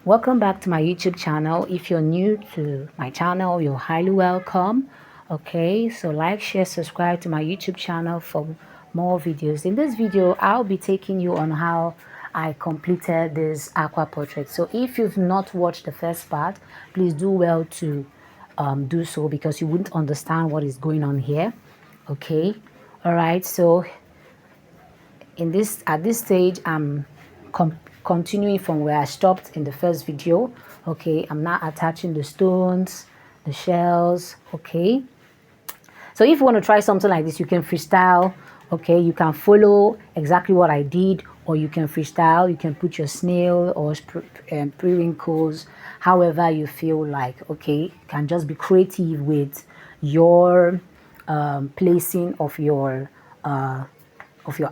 Welcome back to my YouTube channel. If you're new to my channel, you're highly welcome. Okay, so like, share, subscribe to my YouTube channel for more videos. In this video, I'll be taking you on how I completed this aqua portrait. So if you've not watched the first part, please do well to do so, because you wouldn't understand what is going on here. Okay, all right, so at this stage, I'm continuing from where I stopped in the first video. Okay, I'm now attaching the stones, the shells. Okay, so if you want to try something like this, you can freestyle. Okay, you can follow exactly what I did, or you can freestyle. You can put your snail or periwinkles, however you feel like. Okay, you can just be creative with your placing of your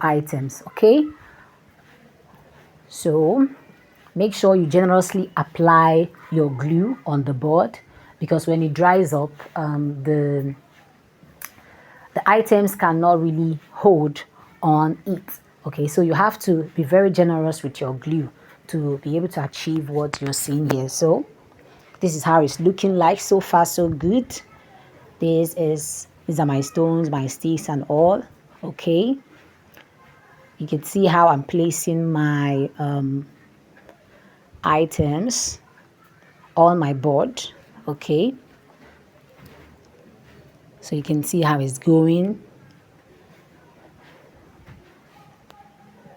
items. Okay, so make sure you generously apply your glue on the board, because when it dries up, the items cannot really hold on it. Okay, so you have to be very generous with your glue to be able to achieve what you're seeing here. So this is how it's looking like. So far so good. These are my stones, my sticks and all. Okay, you can see how I'm placing my items on my board. Okay, so you can see how it's going.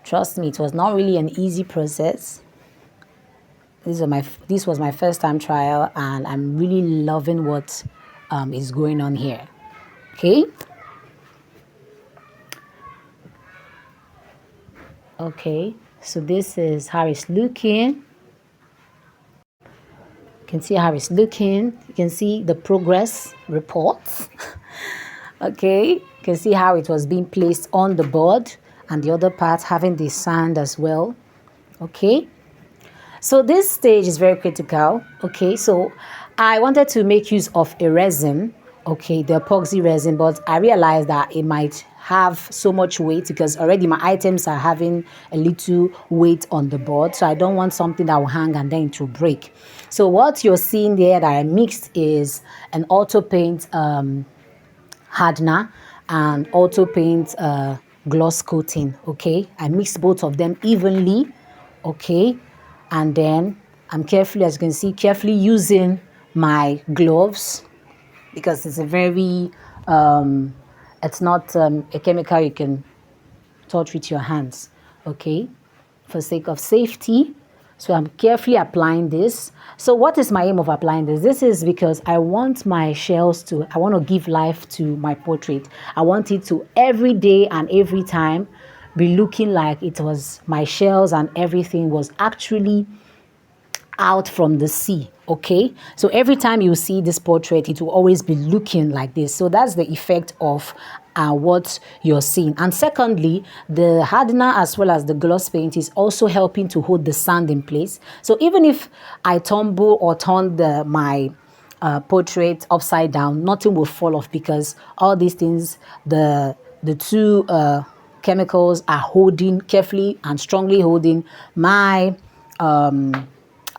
Trust me, it was not really an easy process. This was my first time trial, and I'm really loving what is going on here. Okay, so this is how it's looking. You can see how it's looking. You can see the progress reports. Okay, you can see how it was being placed on the board, and the other part having the sand as well. Okay, so this stage is very critical. Okay, so I wanted to make use of a resin, okay, the epoxy resin, but I realized that it might have so much weight, because already my items are having a little weight on the board, so I don't want something that will hang and then it will break. So what you're seeing there that I mixed is an auto paint hardener and auto paint gloss coating. Okay, I mixed both of them evenly. Okay, and then I'm carefully, as you can see, carefully using my gloves, because it's a very it's not a chemical you can touch with your hands. Okay, for sake of safety. So I'm carefully applying this. So what is my aim of applying this? This is because I want my shells I want to give life to my portrait. I want it to every day and every time be looking like it was my shells and everything was actually out from the sea. Okay, so every time you see this portrait, it will always be looking like this. So that's the effect of what you're seeing. And secondly, the hardener as well as the gloss paint is also helping to hold the sand in place. So even if I tumble or turn my portrait upside down, nothing will fall off, because all these things, the two chemicals are holding carefully and strongly holding my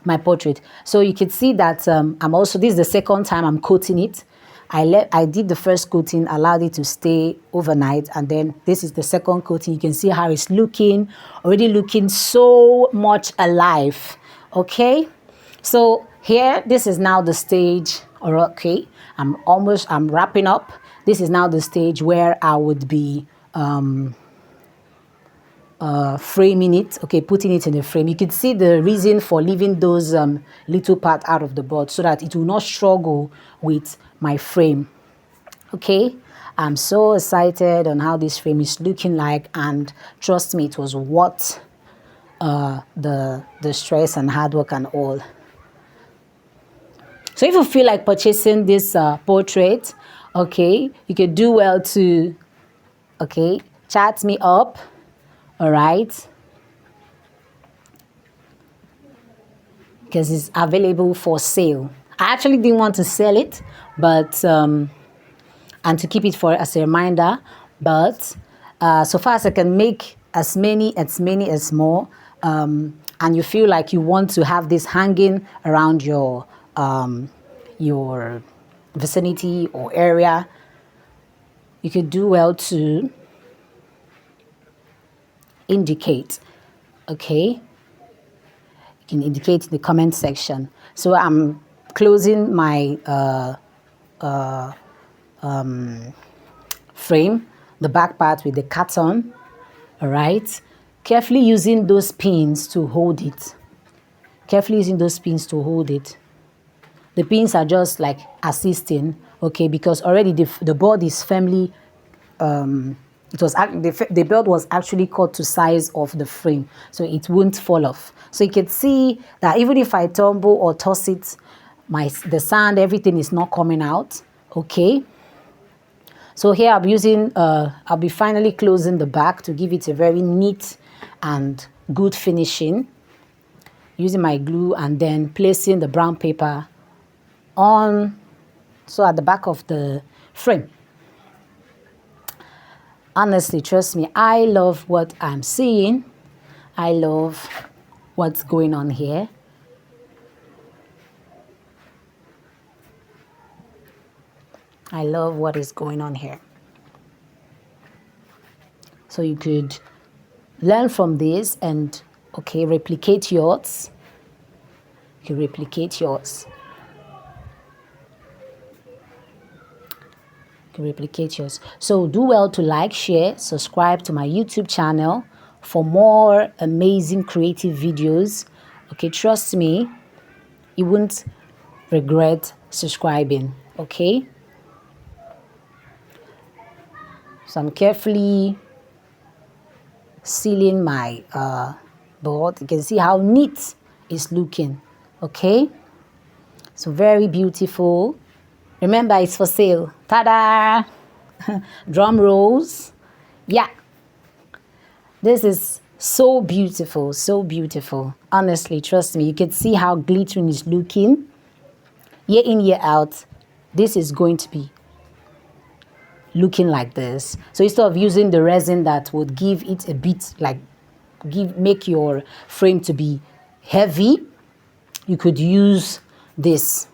my portrait. So you can see that this is the second time I'm coating it. I did the first coating, allowed it to stay overnight, and then this is the second coating. You can see how it's looking, already looking so much alive. Okay, so here, this is now the stage. Okay, I'm wrapping up. This is now the stage where I would be framing it. Okay, putting it in a frame. You can see the reason for leaving those little part out of the board, so that it will not struggle with my frame. Okay, I'm so excited on how this frame is looking like, and trust me, it was worth the stress and hard work and all. So if you feel like purchasing this portrait, okay, you could do well to chat me up. All right, because it's available for sale. I actually didn't want to sell it, but and to keep it as a reminder, but so far as I can make as many as more, and you feel like you want to have this hanging around your vicinity or area, you could do well to indicate. Okay, you can indicate in the comment section. So I'm closing my frame, the back part with the carton. All right, carefully using those pins to hold it. Carefully using those pins to hold it. The pins are just like assisting, okay, because already the board is firmly it was the belt was actually cut to size of the frame, so it won't fall off. So you can see that even if I tumble or toss it, the sand, everything is not coming out. Okay, so here I'm using I'll be finally closing the back to give it a very neat and good finishing, using my glue and then placing the brown paper on, so at the back of the frame. Honestly, trust me, I love what I'm seeing. I love what's going on here. I love what is going on here. So you could learn from this and, okay, replicate yours. You can replicate yours. Replicate yours. So do well to like, share, subscribe to my YouTube channel for more amazing creative videos. Okay, trust me, you won't regret subscribing. Okay, so I'm carefully sealing my board. You can see how neat it's looking. Okay, so very beautiful. Remember, it's for sale. Ta-da! Drum rolls. Yeah. This is so beautiful, so beautiful. Honestly, trust me. You can see how glittering is looking. Year in, year out, this is going to be looking like this. So instead of using the resin that would give it a bit like, make your frame to be heavy, you could use this,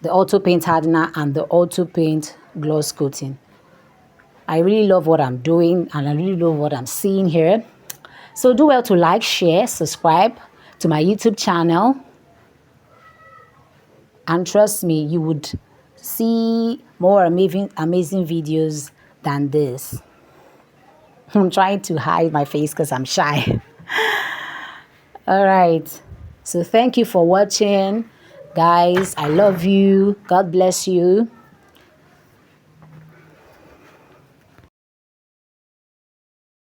the auto paint hardener and the auto paint gloss coating. I really love what I'm doing and I really love what I'm seeing here. So do well to like, share, subscribe to my YouTube channel. And trust me, you would see more amazing videos than this. I'm trying to hide my face because I'm shy. All right. So thank you for watching. Guys, I love you. God bless you.